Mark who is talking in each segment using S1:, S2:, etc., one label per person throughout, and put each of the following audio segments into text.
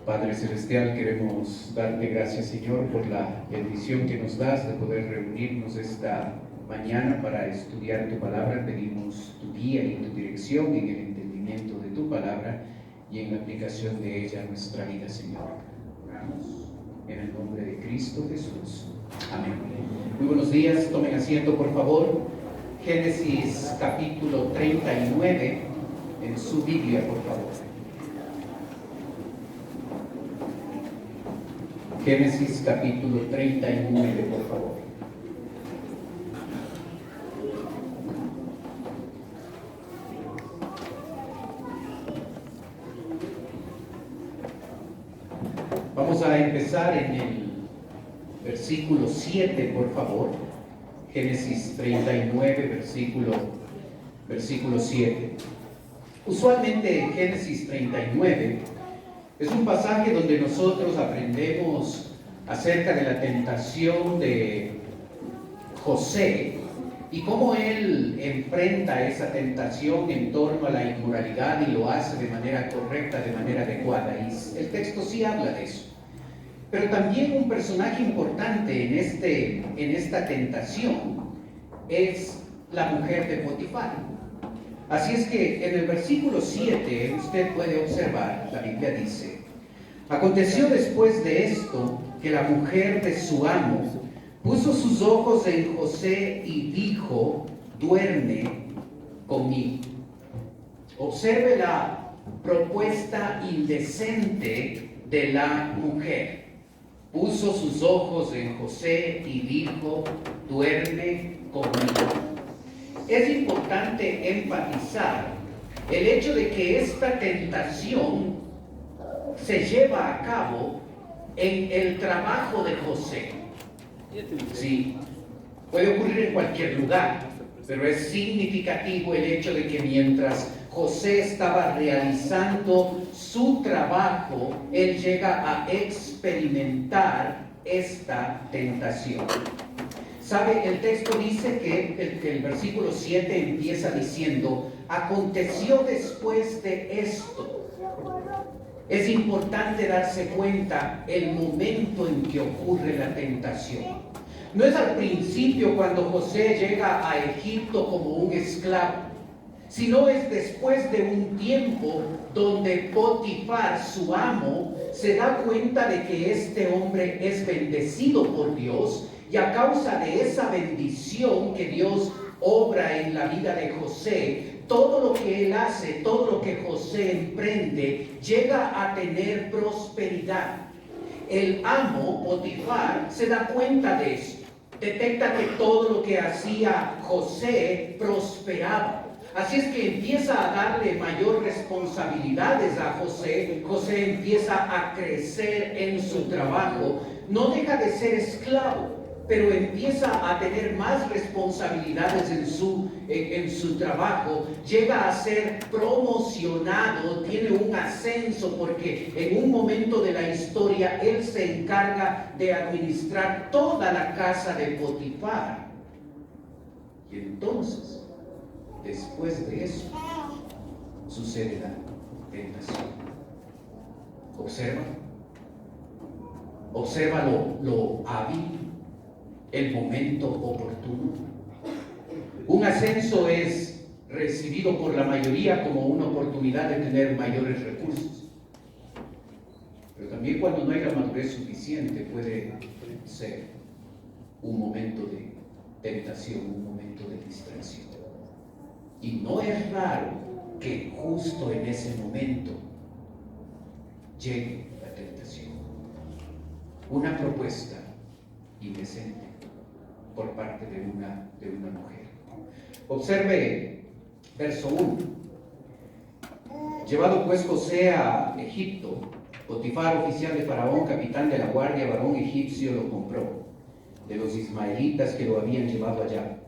S1: Padre Celestial, queremos darte gracias, Señor, por la bendición que nos das de poder reunirnos esta mañana para estudiar tu palabra. Pedimos tu guía y tu dirección en el entendimiento de tu palabra y en la aplicación de ella a nuestra vida, Señor. Oramos en el nombre de Cristo Jesús. Amén. Muy buenos días, tomen asiento, por favor. Génesis capítulo 39 en su Biblia, por favor. Génesis capítulo 39, por favor. Vamos a empezar en el versículo 7, por favor. Génesis 39, versículo 7. Usualmente en Génesis 39 es un pasaje donde nosotros aprendemos acerca de la tentación de José y cómo él enfrenta esa tentación en torno a la inmoralidad y lo hace de manera correcta, de manera adecuada. Y el texto sí habla de eso. Pero también un personaje importante en esta tentación es la mujer de Potifar. Así es que en el versículo 7 usted puede observar, la Biblia dice: aconteció después de esto que la mujer de su amo puso sus ojos en José y dijo: duerme conmigo. Observe la propuesta indecente de la mujer. Puso sus ojos en José y dijo: duerme conmigo. Es importante enfatizar el hecho de que esta tentación se lleva a cabo en el trabajo de José. Sí, puede ocurrir en cualquier lugar, pero es significativo el hecho de que mientras José estaba realizando su trabajo, él llega a experimentar esta tentación. ¿Sabe? El texto dice que el versículo 7 empieza diciendo: aconteció después de esto. Es importante darse cuenta el momento en que ocurre la tentación. No es al principio cuando José llega a Egipto como un esclavo, sino es después de un tiempo donde Potifar, su amo, se da cuenta de que este hombre es bendecido por Dios. Y a causa de esa bendición que Dios obra en la vida de José, todo lo que él hace, todo lo que José emprende, llega a tener prosperidad. El amo, Potifar, se da cuenta de eso. Detecta que todo lo que hacía José prosperaba. Así es que empieza a darle mayor responsabilidades a José. José empieza a crecer en su trabajo. No deja de ser esclavo, pero empieza a tener más responsabilidades en su trabajo. Llega a ser promocionado, tiene un ascenso, porque en un momento de la historia él se encarga de administrar toda la casa de Potifar. Y entonces, después de eso, sucede la tentación. Observa lo hábil, el momento oportuno. Un ascenso es recibido por la mayoría como una oportunidad de tener mayores recursos. Pero también cuando no hay la madurez suficiente puede ser un momento de tentación, un momento de distracción. Y no es raro que justo en ese momento llegue la tentación. Una propuesta indecente por parte de una mujer. Observe verso 1. Llevado pues José a Egipto, Potifar, oficial de Faraón, capitán de la guardia, varón egipcio, lo compró de los ismaelitas que lo habían llevado allá.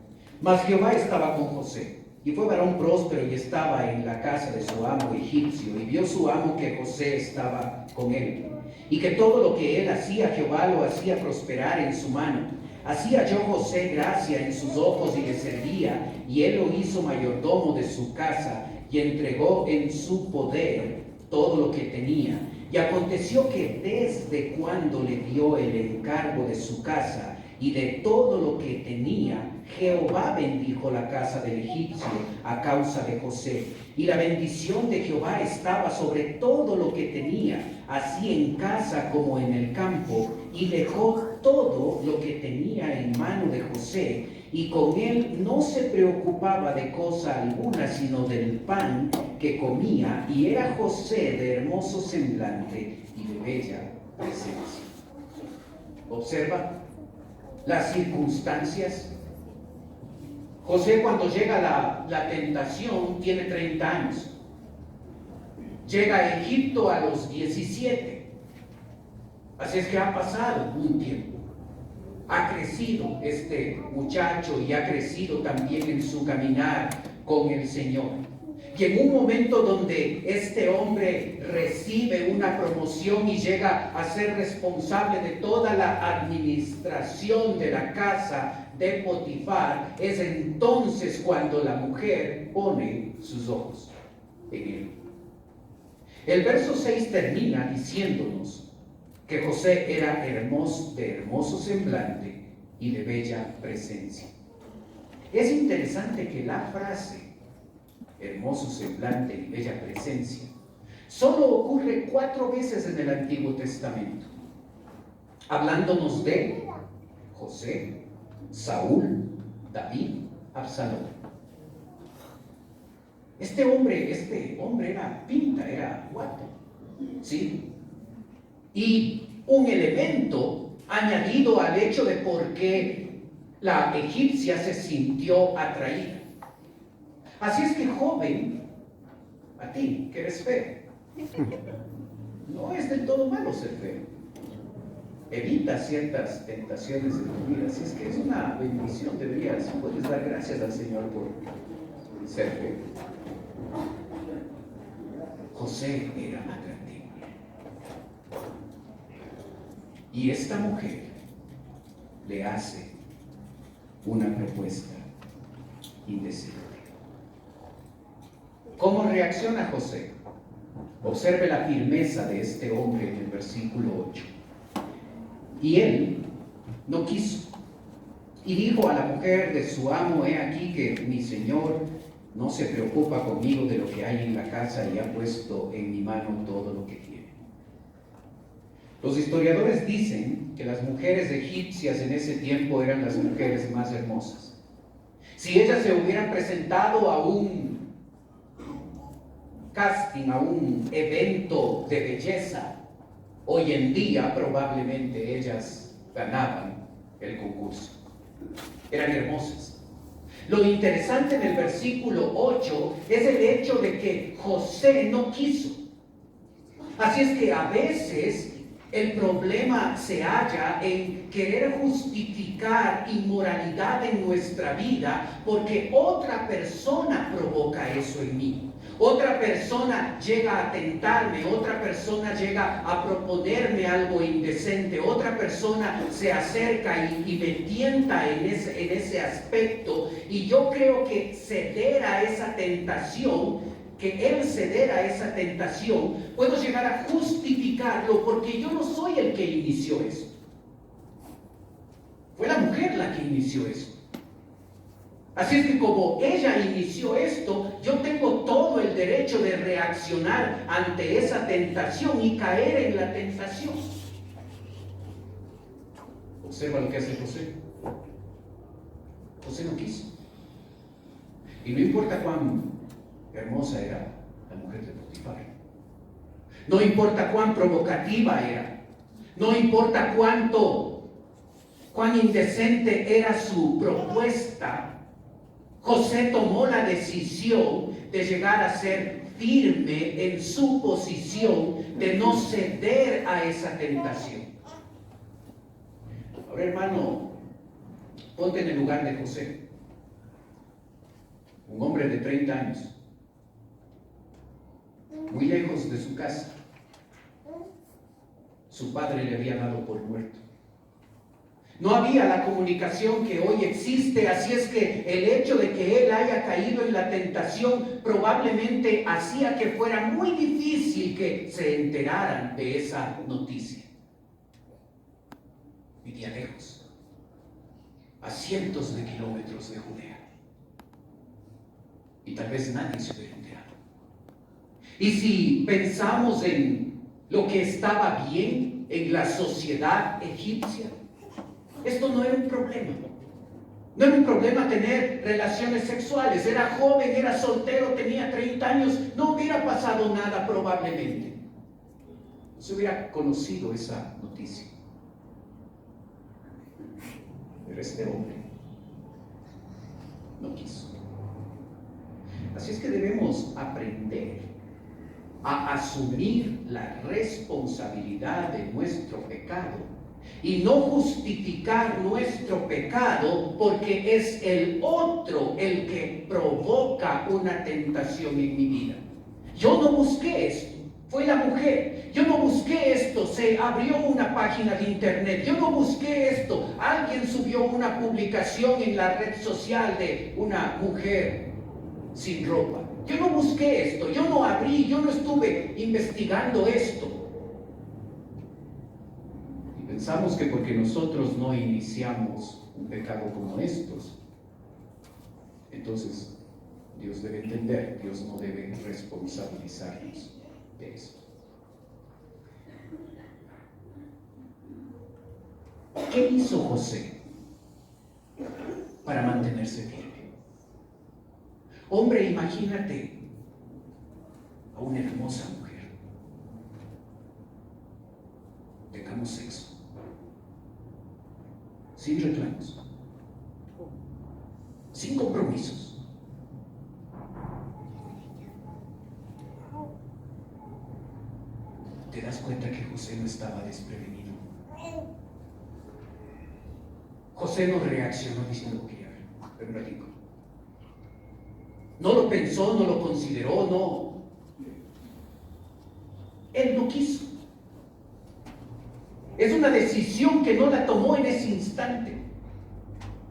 S1: Mas Jehová estaba con José, y fue varón próspero y estaba en la casa de su amo egipcio, y vio su amo que José estaba con él, y que todo lo que él hacía, Jehová lo hacía prosperar en su mano. Así halló José gracia en sus ojos y le servía, y él lo hizo mayordomo de su casa, y entregó en su poder todo lo que tenía. Y aconteció que desde cuando le dio el encargo de su casa y de todo lo que tenía, Jehová bendijo la casa del egipcio a causa de José. Y la bendición de Jehová estaba sobre todo lo que tenía, así en casa como en el campo. Y dejó todo lo que tenía en mano de José, y con él no se preocupaba de cosa alguna, sino del pan que comía. Y era José de hermoso semblante y de bella presencia. Observa las circunstancias. José, cuando llega la tentación, tiene 30 años. Llega a Egipto a los 17. Así es que ha pasado un tiempo. Ha crecido este muchacho y ha crecido también en su caminar con el Señor. Y en un momento donde este hombre recibe una promoción y llega a ser responsable de toda la administración de la casa de Potifar, es entonces cuando la mujer pone sus ojos en él. El verso 6 termina diciéndonos que José era de hermoso semblante y de bella presencia. Es interesante que la frase hermoso semblante y bella presencia solo ocurre 4 veces en el Antiguo Testamento, hablándonos de José, Saúl, David, Absalón. Este hombre era pinta, era guapo, ¿sí? Y un elemento añadido al hecho de por qué la egipcia se sintió atraída. Así es que, joven, a ti que eres feo, no es del todo malo ser feo. Evita ciertas tentaciones en tu vida. Así es que es una bendición, puedes dar gracias al Señor por ser feo. José era atractivo. Y esta mujer le hace una propuesta indecente. ¿Cómo reacciona José? Observe la firmeza de este hombre en el versículo 8. Y él no quiso. Y dijo a la mujer de su amo: he aquí que mi señor no se preocupa conmigo de lo que hay en la casa y ha puesto en mi mano todo lo que tiene. Los historiadores dicen que las mujeres egipcias en ese tiempo eran las mujeres más hermosas. Si ellas se hubieran presentado a un casting, a un evento de belleza, hoy en día probablemente ellas ganaban el concurso. Eran hermosas. Lo interesante en el versículo 8 es el hecho de que José no quiso. Así es que a veces el problema se halla en querer justificar inmoralidad en nuestra vida porque otra persona provoca eso en mí. Otra persona llega a tentarme, otra persona llega a proponerme algo indecente, otra persona se acerca y me tienta en ese aspecto, y yo creo que ceder a esa tentación, puedo llegar a justificarlo porque yo no soy el que inició eso. Fue la mujer la que inició eso. Así es que como ella inició esto, yo tengo todo el derecho de reaccionar ante esa tentación y caer en la tentación. Observa lo que hace José. José no quiso. Y no importa cuán hermosa era la mujer de Potifar, no importa cuán provocativa era, no importa cuán indecente era su propuesta, José tomó la decisión de llegar a ser firme en su posición, de no ceder a esa tentación. Ahora, hermano, ponte en el lugar de José, un hombre de 30 años, muy lejos de su casa. Su padre le había dado por muerto. No había la comunicación que hoy existe, así es que el hecho de que él haya caído en la tentación probablemente hacía que fuera muy difícil que se enteraran de esa noticia. Vivía lejos, a cientos de kilómetros de Judea, y tal vez nadie se hubiera enterado. Y si pensamos en lo que estaba bien en la sociedad egipcia, esto no era un problema. No era un problema tener relaciones sexuales. Era joven, era soltero, tenía 30 años. No hubiera pasado nada probablemente. No se hubiera conocido esa noticia. Pero este hombre no quiso. Así es que debemos aprender a asumir la responsabilidad de nuestro pecado y no justificar nuestro pecado porque es el otro el que provoca una tentación en mi vida. Yo no busqué esto, fue la mujer. Yo no busqué esto, se abrió una página de internet. Yo no busqué esto, alguien subió una publicación en la red social de una mujer sin ropa. Yo no busqué esto, yo no abrí, yo no estuve investigando esto. Y pensamos que porque nosotros no iniciamos un pecado como estos, entonces Dios debe entender, Dios no debe responsabilizarnos de esto. ¿Qué hizo José para mantenerse firme? Hombre, imagínate a una hermosa mujer. Tengamos sexo. Sin reclamos. Sin compromisos. ¿Te das cuenta que José no estaba desprevenido? José no reaccionó diciendo que pero no digo. No lo pensó, no lo consideró, no. Él no quiso. Es una decisión que no la tomó en ese instante.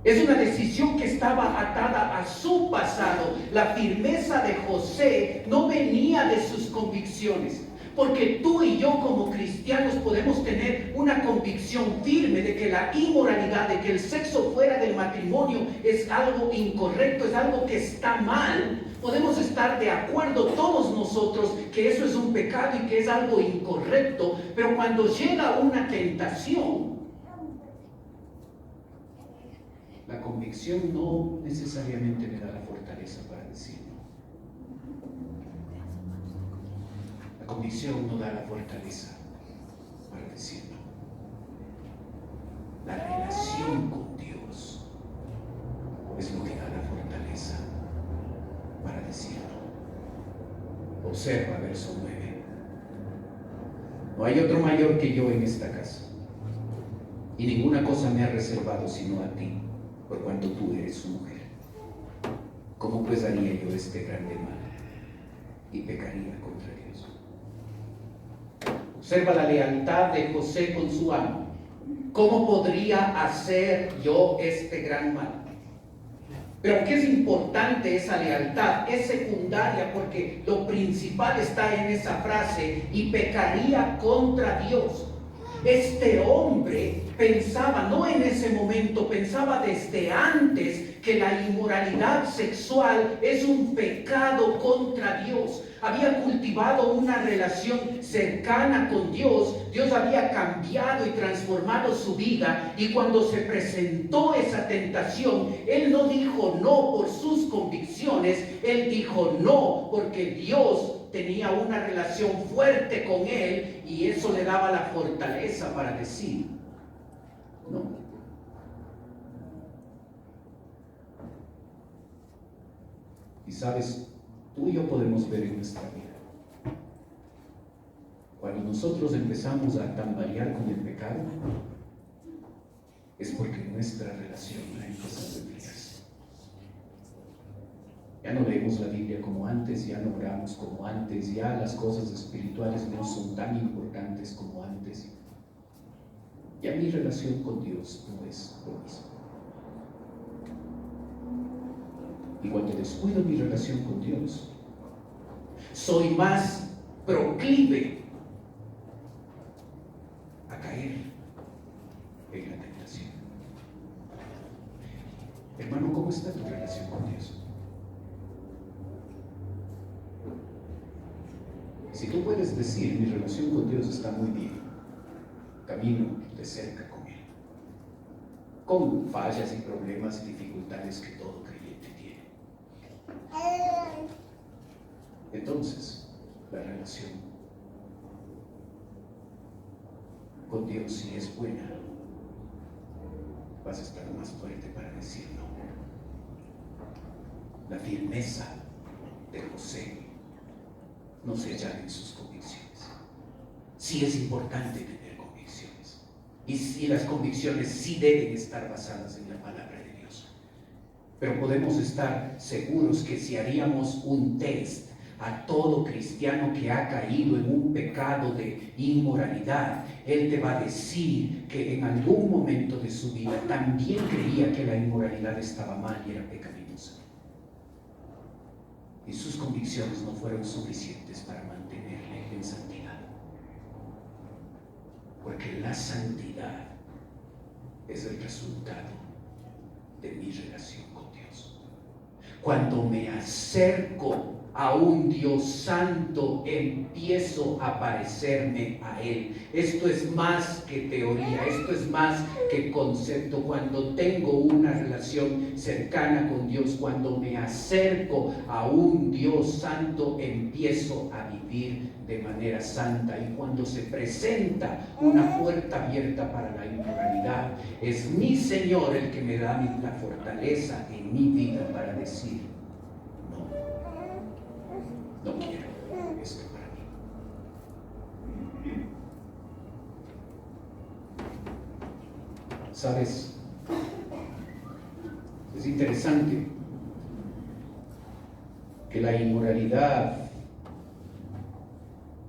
S1: Es una decisión que estaba atada a su pasado. La firmeza de José no venía de sus convicciones. Porque tú y yo como cristianos podemos tener una convicción firme de que la inmoralidad, de que el sexo fuera del matrimonio es algo incorrecto, es algo que está mal. Podemos estar de acuerdo todos nosotros que eso es un pecado y que es algo incorrecto, pero cuando llega una tentación, la convicción no necesariamente me da la fortaleza para decirlo. La convicción no da la fortaleza para decirlo. La relación con Dios es lo que da la fortaleza para decirlo. Observa verso 9. No hay otro mayor que yo en esta casa, y ninguna cosa me ha reservado sino a ti, por cuanto tú eres su mujer. ¿Cómo pues haría yo este grande mal y pecaría contra Dios? Observa la lealtad de José con su amo. ¿Cómo podría hacer yo este gran mal? Pero aunque es importante esa lealtad, es secundaria porque lo principal está en esa frase, y pecaría contra Dios. Este hombre pensaba, no en ese momento, pensaba desde antes que la inmoralidad sexual es un pecado contra Dios. Había cultivado una relación cercana con Dios. Dios había cambiado y transformado su vida, y cuando se presentó esa tentación, él no dijo no por sus convicciones, él dijo no porque Dios tenía una relación fuerte con él y eso le daba la fortaleza para decir no. Y sabes, tú y yo podemos ver en nuestra vida, cuando nosotros empezamos a tambalear con el pecado, es porque nuestra relación ha empezado a enfriarse. Ya no leemos la Biblia como antes, ya no oramos como antes, ya las cosas espirituales no son tan importantes como antes. Ya mi relación con Dios no es lo mismo. Y cuando descuido mi relación con Dios, soy más proclive a caer en la tentación. Hermano, ¿cómo está tu relación con Dios? Si tú puedes decir, mi relación con Dios está muy bien, camino de cerca con Él, con fallas y problemas y dificultades que todo creyente tiene, entonces la relación con Dios, si es buena, vas a estar más fuerte para decir no. La firmeza de José no se halla en sus convicciones. Sí es importante tener convicciones, y las convicciones sí deben estar basadas en la palabra de Dios, pero podemos estar seguros que si haríamos un test a todo cristiano que ha caído en un pecado de inmoralidad, él te va a decir que en algún momento de su vida también creía que la inmoralidad estaba mal y era pecaminosa, y sus convicciones no fueron suficientes para mantenerle en santidad, porque la santidad es el resultado de mi relación con Dios. Cuando me acerco a un Dios santo, empiezo a parecerme a Él. Esto es más que teoría, esto es más que concepto. Cuando tengo una relación cercana con Dios, cuando me acerco a un Dios santo, empiezo a vivir de manera santa. Y cuando se presenta una puerta abierta para la inmoralidad, es mi Señor el que me da la fortaleza en mi vida para decir: no quiero esto para mí. ¿Sabes? Es interesante que la inmoralidad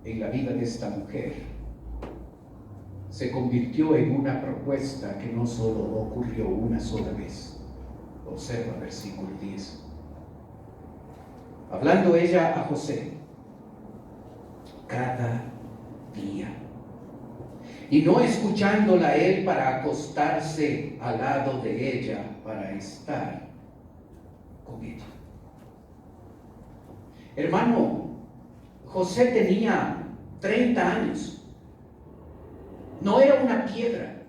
S1: en la vida de esta mujer se convirtió en una propuesta que no solo ocurrió una sola vez. Observa versículo 10. Hablando ella a José cada día, y no escuchándola él para acostarse al lado de ella para estar con ella. Hermano, José tenía 30 años. No era una piedra,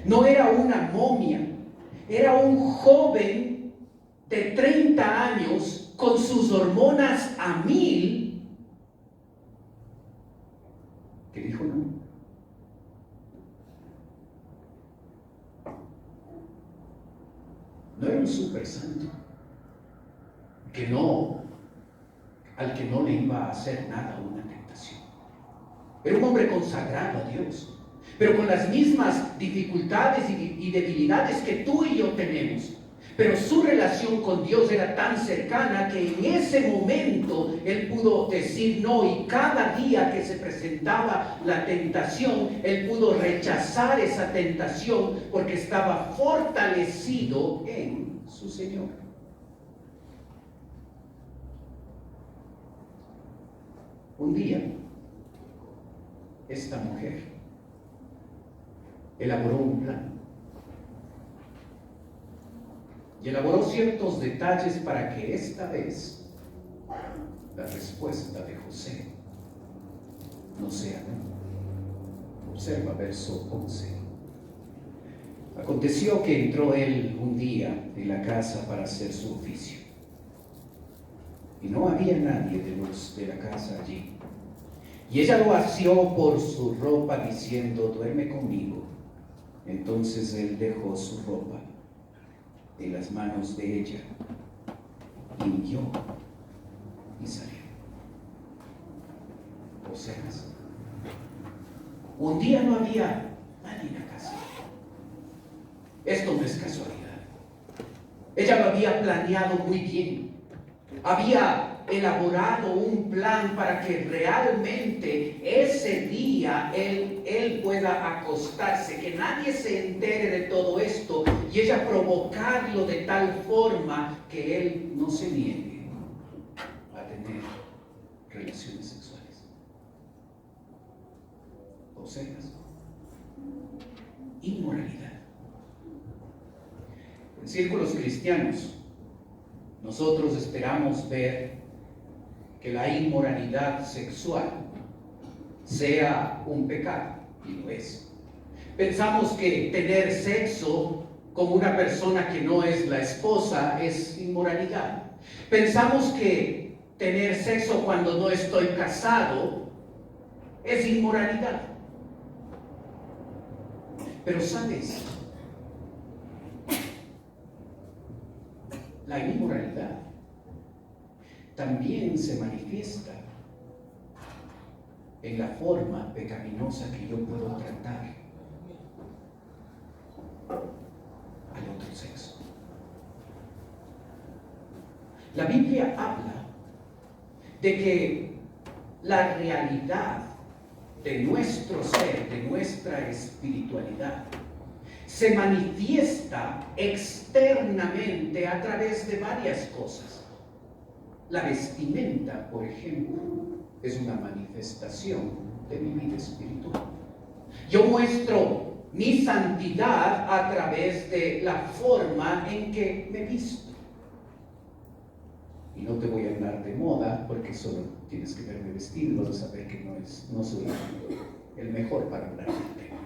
S1: no era una momia, era un joven de 30 años con sus hormonas a 1000, que dijo no. No era un super santo, al que no le iba a hacer nada una tentación. Era un hombre consagrado a Dios, pero con las mismas dificultades y debilidades que tú y yo tenemos. Pero su relación con Dios era tan cercana que en ese momento él pudo decir no, y cada día que se presentaba la tentación, él pudo rechazar esa tentación porque estaba fortalecido en su Señor. Un día, esta mujer elaboró un plan. Y elaboró ciertos detalles para que esta vez la respuesta de José no sea no. Observa verso 11. Aconteció que entró él un día en la casa para hacer su oficio, y no había nadie de los de la casa allí. Y ella lo asió por su ropa diciendo: duerme conmigo. Entonces él dejó su ropa en las manos de ella, limpió y salió. ¿Observas? Un día no había nadie en la casa. Esto no es casualidad. Ella lo había planeado muy bien. Había elaborado un plan para que realmente ese día él pueda acostarse, que nadie se entere de todo esto y ella provocarlo de tal forma que él no se niegue a tener relaciones sexuales obscenas? Inmoralidad. En círculos cristianos, nosotros esperamos ver que la inmoralidad sexual sea un pecado, y lo es. Pensamos que tener sexo con una persona que no es la esposa es inmoralidad. Pensamos que tener sexo cuando no estoy casado es inmoralidad. Pero ¿sabes? La inmoralidad también se manifiesta en la forma pecaminosa que yo puedo tratar al otro sexo. La Biblia habla de que la realidad de nuestro ser, de nuestra espiritualidad, se manifiesta externamente a través de varias cosas. La vestimenta, por ejemplo, es una manifestación de mi vida espiritual. Yo muestro mi santidad a través de la forma en que me visto. Y no te voy a hablar de moda, porque solo tienes que verme vestido y vas a saber que no soy el mejor para hablar del tema.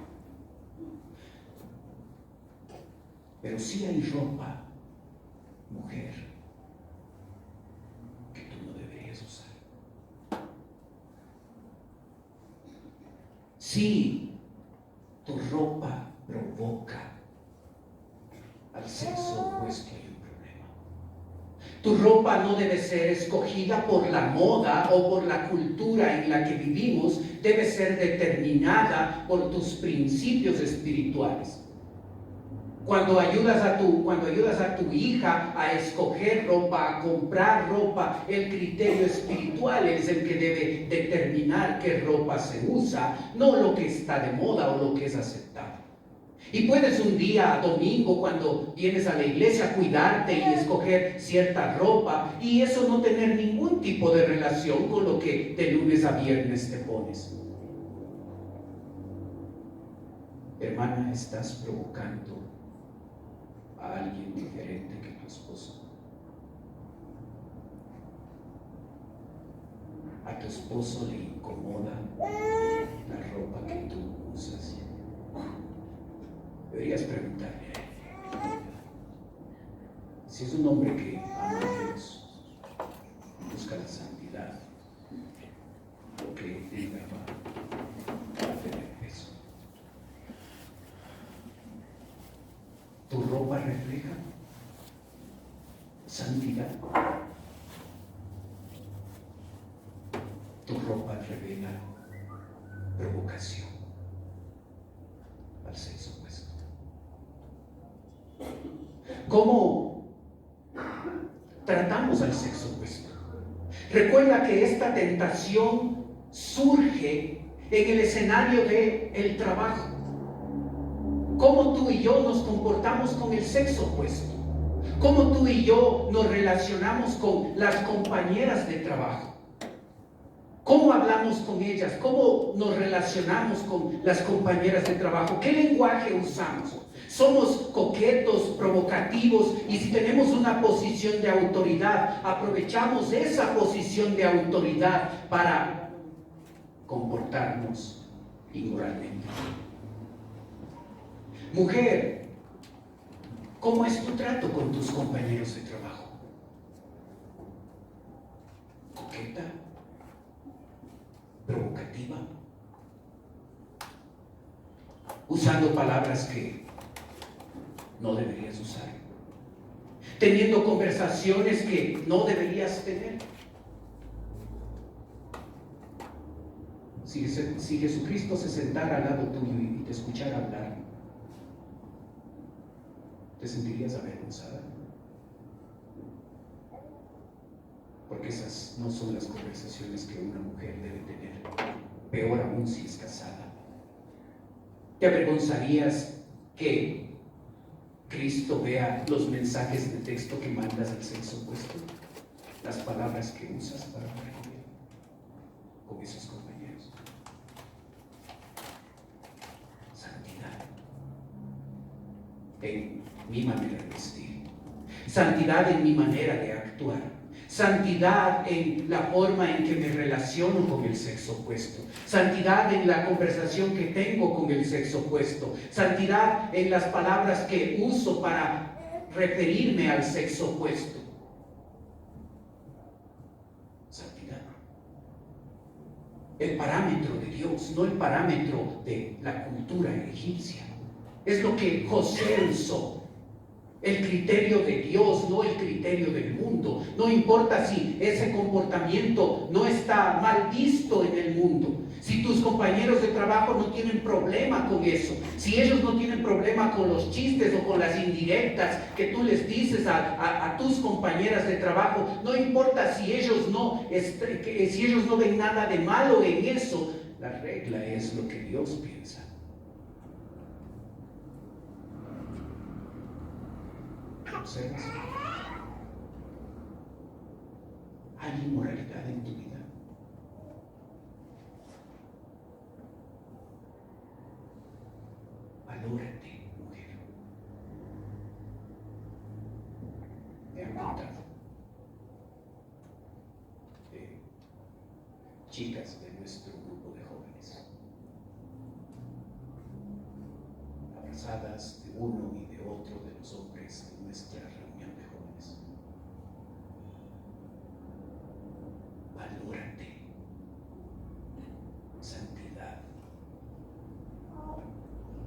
S1: Pero sí hay ropa, mujer, que tú no deberías usar. Si tu ropa provoca al sexo opuesto, hay un problema. Tu ropa no debe ser escogida por la moda o por la cultura en la que vivimos, debe ser determinada por tus principios espirituales. Cuando ayudas a tu hija a escoger ropa, a comprar ropa, el criterio espiritual es el que debe determinar qué ropa se usa, no lo que está de moda o lo que es aceptable. Y puedes un día, domingo, cuando vienes a la iglesia, cuidarte y escoger cierta ropa y eso no tener ningún tipo de relación con lo que de lunes a viernes te pones. Hermana, estás provocando a alguien diferente que tu esposo. A tu esposo le incomoda la ropa que tú usas. Deberías preguntarle a él. Si es un hombre que ama a Dios, busca la santidad, lo que él va a tener eso. ¿Tu ropa refleja santidad? ¿Tu ropa revela provocación al sexo opuesto? ¿Cómo tratamos al sexo opuesto? Recuerda que esta tentación surge en el escenario del trabajo. ¿Cómo tú y yo nos comportamos con el sexo opuesto? ¿Cómo tú y yo nos relacionamos con las compañeras de trabajo? ¿Cómo hablamos con ellas? ¿Cómo nos relacionamos con las compañeras de trabajo? ¿Qué lenguaje usamos? ¿Somos coquetos, provocativos? Y si tenemos una posición de autoridad, aprovechamos esa posición de autoridad para comportarnos inmoralmente. Mujer, ¿cómo es tu trato con tus compañeros de trabajo? ¿Coqueta? ¿Provocativa? ¿Usando palabras que no deberías usar? ¿Teniendo conversaciones que no deberías tener? Si Jesucristo se sentara al lado tuyo y te escuchara hablar, ¿te sentirías avergonzada? Porque esas no son las conversaciones que una mujer debe tener, peor aún si es casada. ¿Te avergonzarías que Cristo vea los mensajes de texto que mandas al sexo opuesto? Las palabras que usas para hablar con esos compañeros. Santidad en mi manera de vestir, santidad en mi manera de actuar, santidad en la forma en que me relaciono con el sexo opuesto, santidad en la conversación que tengo con el sexo opuesto, santidad en las palabras que uso para referirme al sexo opuesto. Santidad. El parámetro de Dios, no el parámetro de la cultura egipcia. Es lo que José usó. El criterio de Dios, no el criterio del mundo. No importa si ese comportamiento no está mal visto en el mundo. Si tus compañeros de trabajo no tienen problema con eso. Si ellos no tienen problema con los chistes o con las indirectas que tú les dices a tus compañeras de trabajo. No importa si ellos no ven nada de malo en eso. La regla es lo que Dios piensa. ¿Observas? ¿Hay inmoralidad en tu vida? Valórate, mujer. Me han contado chicas de nuestro grupo de jóvenes abrazadas de uno y de otro de los hombres en nuestra reunión de jóvenes. Valórate. Santidad.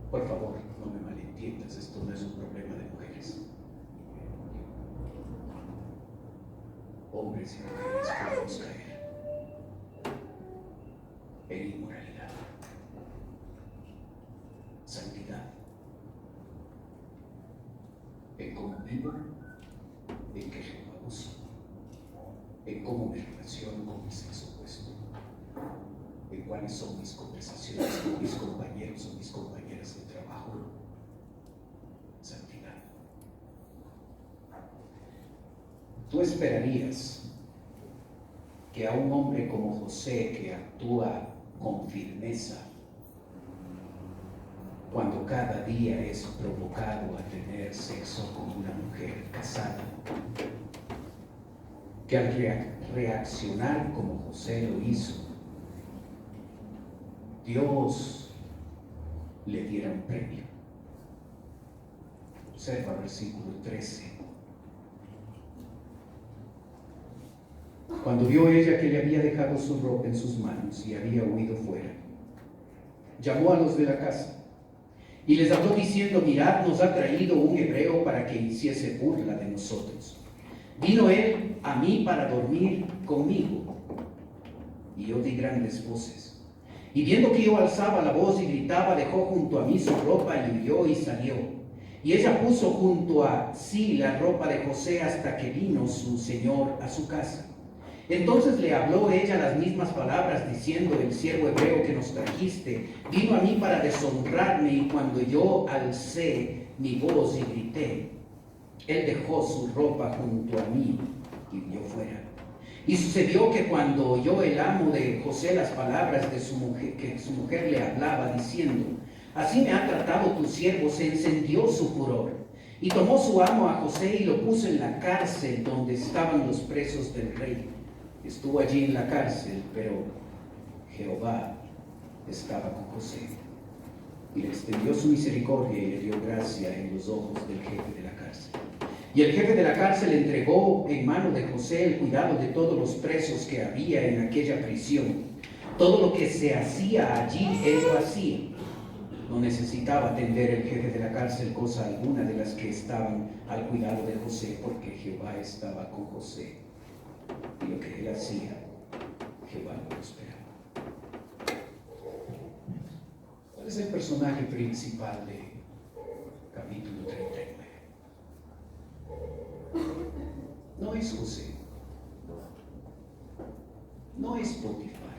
S1: Por favor, no me malentiendas, esto no es un problema de mujeres. Hombres y mujeres podemos caer en inmoralidad. Santidad. En cómo vivo, en qué Jehová uso, en cómo me relaciono con mi sexo opuesto, en cuáles son mis conversaciones con mis compañeros o mis compañeras de trabajo. Santidad. Tú esperarías que a un hombre como José, que actúa con firmeza, cuando cada día es provocado a tener sexo con una mujer casada, que al reaccionar como José lo hizo, Dios le diera un premio. Observa versículo 13. Cuando vio ella que le había dejado su ropa en sus manos y había huido fuera, llamó a los de la casa y les habló diciendo: mirad, nos ha traído un hebreo para que hiciese burla de nosotros. Vino él a mí para dormir conmigo, y yo di grandes voces. Y viendo que yo alzaba la voz y gritaba, dejó junto a mí su ropa y huyó y salió. Y ella puso junto a sí la ropa de José hasta que vino su señor a su casa. Entonces le habló ella las mismas palabras, diciendo: el siervo hebreo que nos trajiste vino a mí para deshonrarme, y cuando yo alcé mi voz y grité, él dejó su ropa junto a mí y huyó fuera. Y sucedió que cuando oyó el amo de José las palabras de su mujer, que su mujer le hablaba, diciendo: así me ha tratado tu siervo, se encendió su furor. Y tomó su amo a José y lo puso en la cárcel donde estaban los presos del rey. Estuvo allí en la cárcel, pero Jehová estaba con José y le extendió su misericordia y le dio gracia en los ojos del jefe de la cárcel. Y el jefe de la cárcel entregó en mano de José el cuidado de todos los presos que había en aquella prisión. Todo lo que se hacía allí, él lo hacía. No necesitaba atender el jefe de la cárcel cosa alguna de las que estaban al cuidado de José, porque Jehová estaba con José. Y lo que él hacía, Jehová lo prosperaba. ¿Cuál es el personaje principal de capítulo 39? No es José. no es Potifar,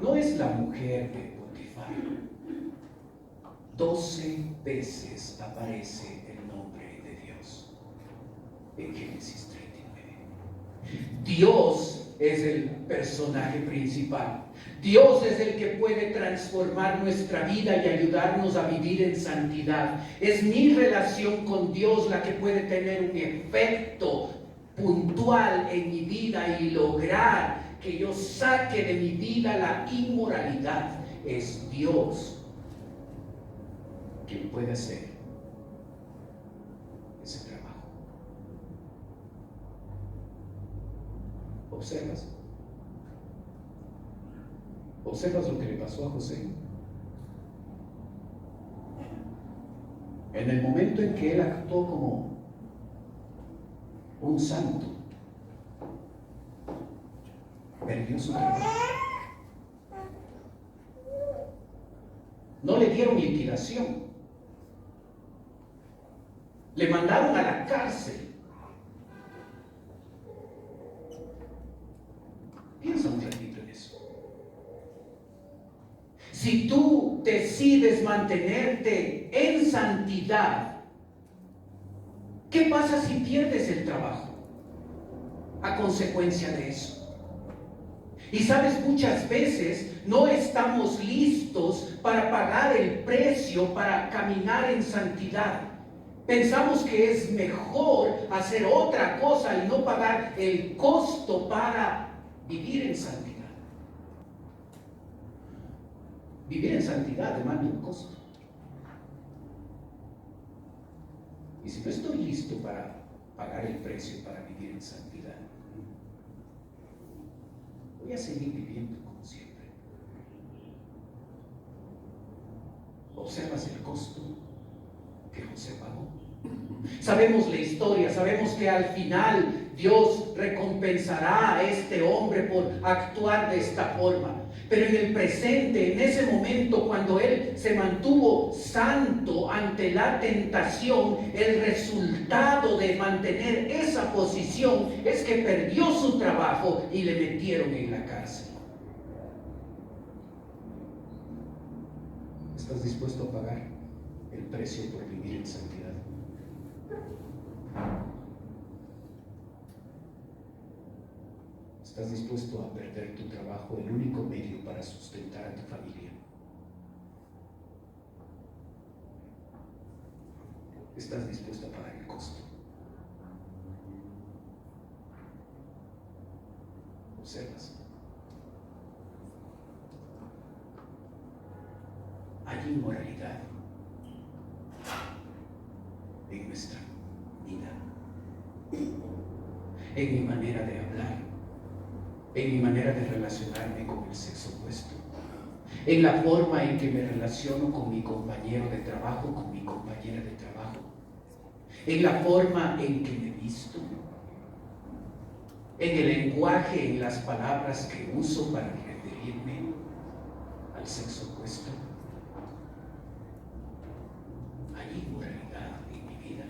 S1: no es la mujer de Potifar. 12 veces aparece el nombre de Dios en Génesis 39. Dios es el personaje principal. Dios es el que puede transformar nuestra vida y ayudarnos a vivir en santidad. Es mi relación con Dios la que puede tener un efecto puntual en mi vida y lograr que yo saque de mi vida la inmoralidad. Es Dios quien puede hacer ese trabajo. ¿Observas? ¿Observas lo que le pasó a José? En el momento en que él actuó como un santo, perdió su trabajo. No le dieron liquidación. Le mandaron a la cárcel. Piensa un ratito en eso. Si tú decides mantenerte en santidad, ¿qué pasa si pierdes el trabajo a consecuencia de eso? Y sabes, muchas veces no estamos listos para pagar el precio para caminar en santidad. Pensamos que es mejor hacer otra cosa y no pagar el costo para vivir en santidad. Vivir en santidad demanda un costo. Y si no estoy listo para pagar el precio para vivir en santidad, voy a seguir viviendo como siempre. ¿Observas el costo que José pagó? Sabemos la historia, sabemos que al final Dios recompensará a este hombre por actuar de esta forma. Pero en el presente, en ese momento cuando él se mantuvo santo ante la tentación, el resultado de mantener esa posición es que perdió su trabajo y le metieron en la cárcel. ¿Estás dispuesto a pagar el precio por vivir en santidad? ¿Estás dispuesto a perder tu trabajo, el único medio para sustentar a tu familia? ¿Estás dispuesto a pagar el costo? ¿Observas? Hay inmoralidad en nuestra vida, en mi manera de hablar, en mi manera de relacionarme con el sexo opuesto, en la forma en que me relaciono con mi compañero de trabajo, con mi compañera de trabajo, en la forma en que me visto, en el lenguaje, en las palabras que uso para referirme al sexo opuesto. Hay inmoralidad en mi vida.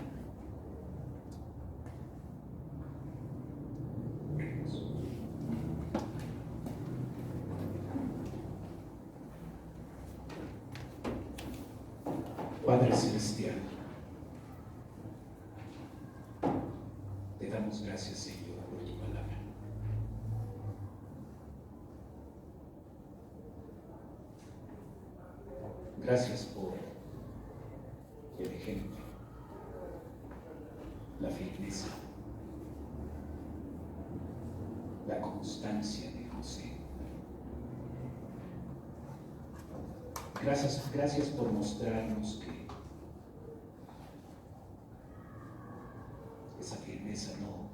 S1: Padre Celestial, te damos gracias, Señor, por tu palabra. Gracias por el ejemplo, la firmeza, la constancia de José. Gracias por mostrarnos que esa firmeza no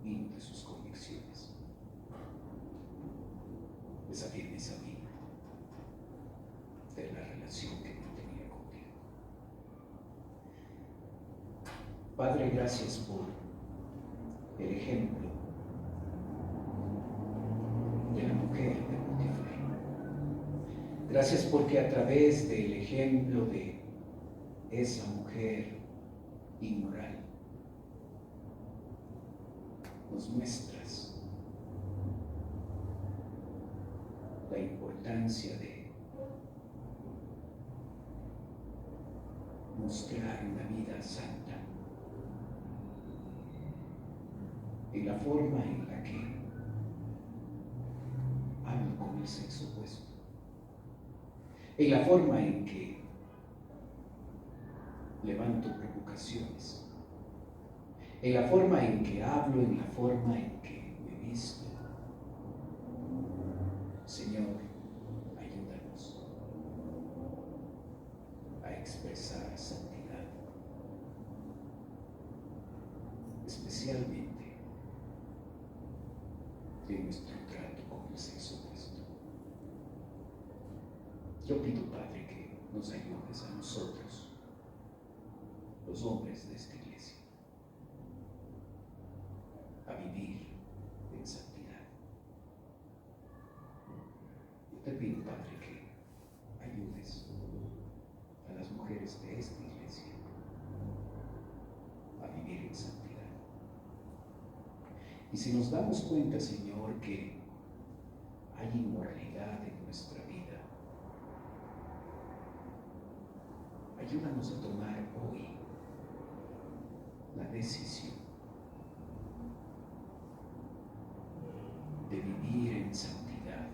S1: vino de sus convicciones. Esa firmeza vino de la relación que mantenía contigo. Padre, gracias por el ejemplo de la mujer de Potifar. Gracias porque a través del ejemplo de esa mujer inmoral nos muestras importancia de mostrar una vida santa en la forma en la que hablo con el sexo opuesto, en la forma en que levanto provocaciones, en la forma en que hablo, en la forma en que me visto. Señor, ayúdanos a expresar santidad, especialmente en nuestro trato con el sexo opuesto. Yo pido, Padre, que nos ayudes a nosotros, los hombres de esta iglesia, a vivir en santidad. Yo te pido, Padre, que ayudes a las mujeres de esta iglesia a vivir en santidad. Y si nos damos cuenta, Señor, que hay inmoralidad en nuestra vida, ayúdanos a tomar hoy la decisión de vivir en santidad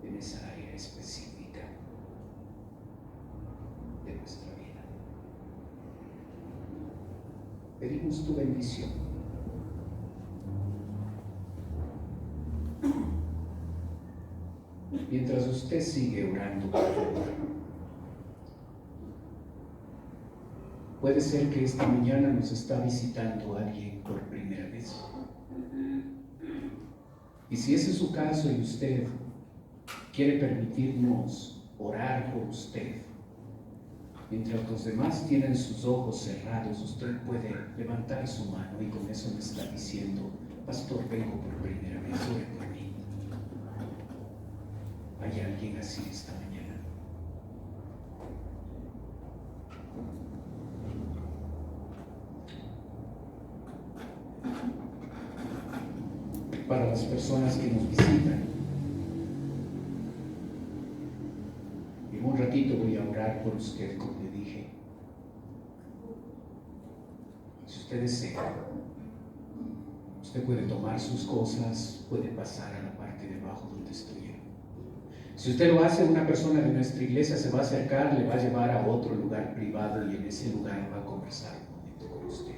S1: en esa área específica de nuestra vida. Pedimos tu bendición. Mientras usted sigue orando, por favor, puede ser que esta mañana nos está visitando alguien por primera vez. Y si ese es su caso y usted quiere permitirnos orar por usted, mientras los demás tienen sus ojos cerrados, usted puede levantar su mano y con eso me está diciendo: pastor, vengo por primera vez, ore por mí. ¿Hay alguien así esta mañana? Para las personas que nos visitan, en un ratito voy a orar por usted, como le dije. Si usted desea, usted puede tomar sus cosas, puede pasar a la parte de abajo donde estoy yo. Si usted lo hace, una persona de nuestra iglesia se va a acercar, le va a llevar a otro lugar privado y en ese lugar va a conversar un momento con usted.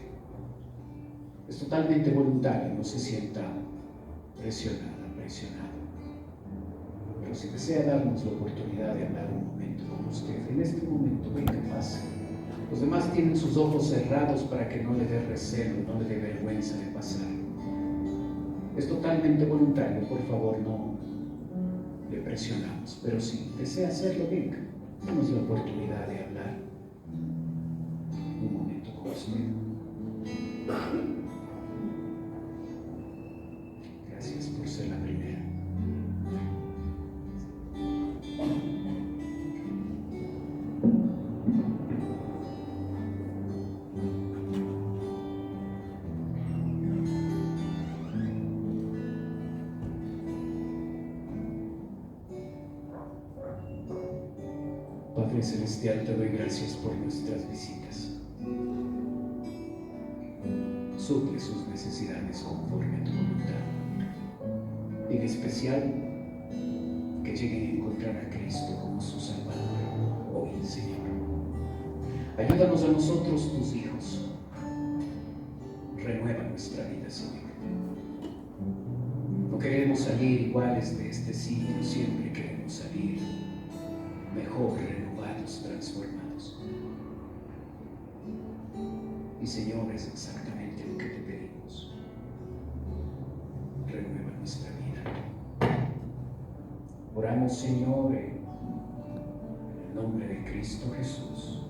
S1: Es totalmente voluntario, no se sienta presionado. Pero si desea darnos la oportunidad de hablar un momento con usted, en este momento, venga, pase. Los demás tienen sus ojos cerrados para que no le dé recelo, no le dé vergüenza de pasar. Es totalmente voluntario, por favor, no le presionamos. Pero si desea hacerlo, venga, demos la oportunidad de hablar un momento con usted. Gracias por ser la primera. Padre Celestial, te doy gracias por nuestras visitas. Suple sus necesidades conforme a tu voluntad. En especial, que lleguen a encontrar a Cristo como su Salvador hoy, Señor. Ayúdanos a nosotros, tus hijos. Renueva nuestra vida, Señor. No queremos salir iguales de este sitio, siempre queremos salir mejor, renovados, transformados. Y Señor, es exactamente lo que te pedimos. Renueva nuestra vida. Oramos, Señor, en el nombre de Cristo Jesús.